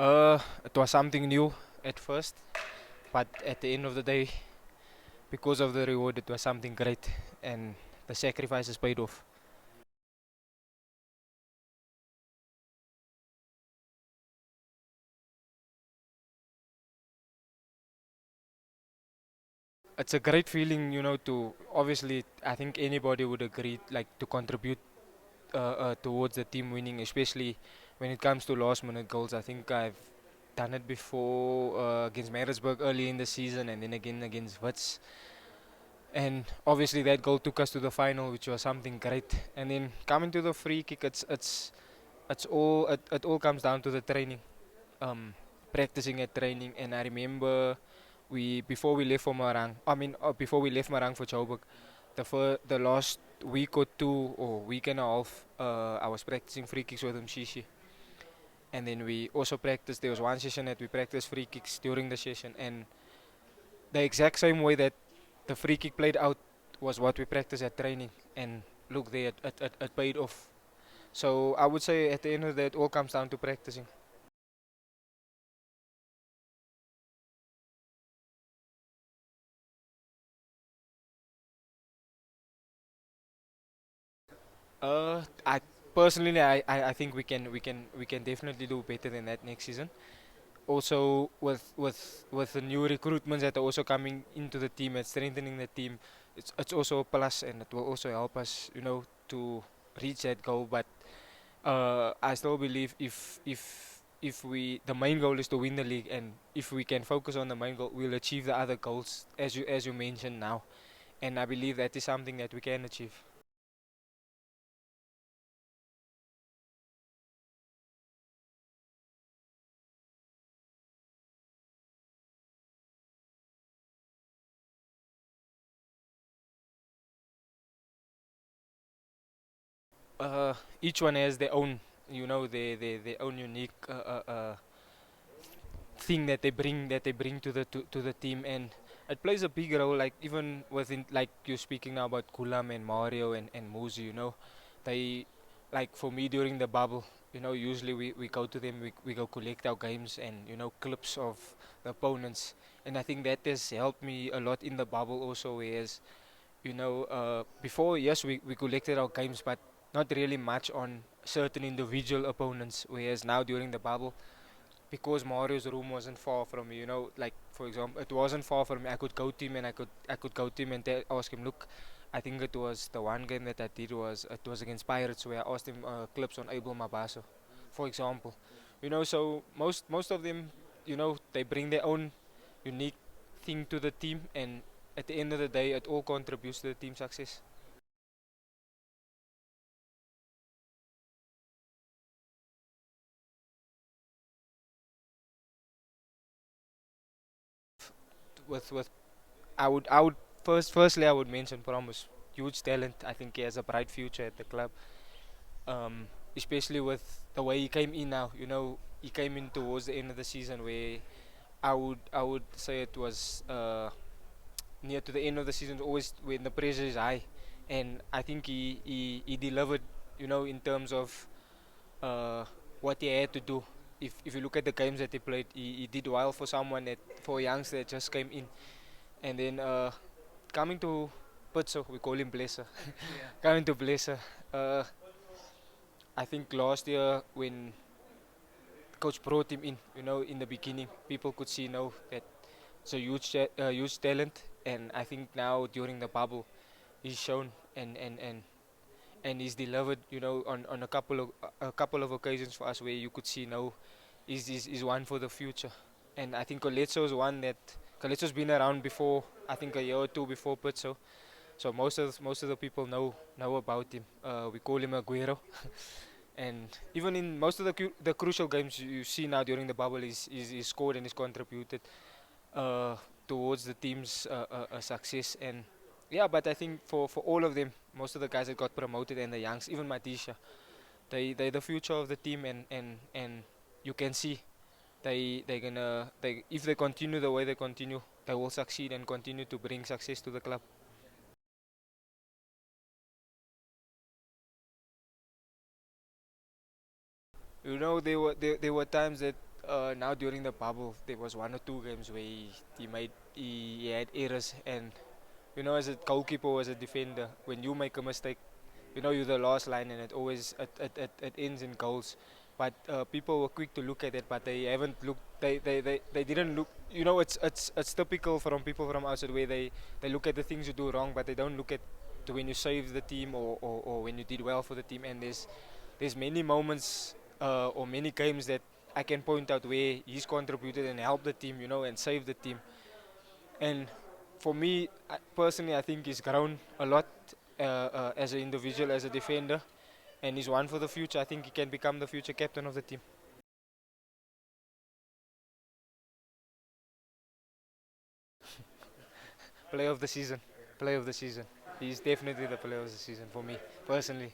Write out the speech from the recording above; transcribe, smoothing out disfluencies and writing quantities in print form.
It was something new at first, but at the end of the day, because of the reward, it was something great, and the sacrifices paid off. It's a great feeling, to obviously, I think anybody would agree, like to contribute towards the team winning, especially when it comes to last minute goals. I think I've done it before against Maritzburg early in the season, and then again against Wits. And obviously that goal took us to the final, which was something great. And then coming to the free kick, it all comes down to the training, um, practicing at training. And I remember we before we left for Marang, before we left Marang for Joburg, the last week or two or week and a half, I was practicing free kicks with Mshishi. And then we also practiced. There was one session that we practiced free kicks during the session, and the exact same way that the free kick played out was what we practiced at training. And look there, it paid off. So I would say at the end of the day, it all comes down to practicing. I personally, I think we can definitely do better than that next season. Also, with the new recruitments that are also coming into the team and strengthening the team, it's also a plus, and it will also help us, to reach that goal. But I still believe if we the main goal is to win the league, and if we can focus on the main goal, we'll achieve the other goals as you mentioned now, and I believe that is something that we can achieve. Each one has their own, their own unique thing that they bring to the team, and it plays a big role. Like even within, like you're speaking now about Kulam and Mario and Muzi, they, like for me during the bubble, usually we go to them, we go collect our games and clips of the opponents, and I think that has helped me a lot in the bubble also. Whereas before, yes, we collected our games, but not really much on certain individual opponents. Whereas now during the bubble, because Mario's room wasn't far from me, like for example, it wasn't far from me. I could go to him and I could go to him and ask him, look, I think it was the one game that I did was against Pirates, where I asked him clips on Abel Mabaso, for example. So most of them, they bring their own unique thing to the team, and at the end of the day, it all contributes to the team success. With I would firstly I would mention Promise, huge talent. I think he has a bright future at the club. Especially with the way he came in now. He came in towards the end of the season, where I would say it was near to the end of the season, always when the pressure is high, and I think he delivered. In terms of uh, what he had to do. If you look at the games that he played, he did well for someone for a youngster that just came in. And then coming to Putso, we call him Blesser. Coming to Blesser, uh, I think last year when coach brought him in, in the beginning, people could see now that it's a huge talent. And I think now during the bubble, he's shown and he's delivered, on a couple of occasions for us, where you could see now is one for the future. And I think Coletso is one that Coletso's been around before. I think a year or two before Putso. So most of the people know about him. We call him Aguero. And even in most of the crucial games you see now during the bubble, he's scored and he's contributed uh, towards the team's success. And yeah, but I think for all of them, most of the guys that got promoted and the youngs, even Matisha, they're the future of the team, and you can see they if they continue the way they continue, they will succeed and continue to bring success to the club. There were times that now during the bubble, there was one or two games where he had errors, and as a goalkeeper or as a defender, when you make a mistake, you're the last line, and it ends in goals. But people were quick to look at it, but they haven't looked. They didn't look. It's typical from people from outside where they look at the things you do wrong, but they don't look at to when you saved the team, or when you did well for the team. And there's many moments, or many games that I can point out where he's contributed and helped the team, and saved the team. And for me, personally, I think he's grown a lot, as an individual, as a defender, and he's one for the future. I think he can become the future captain of the team. Player of the season. Player of the season. He's definitely the player of the season for me, personally.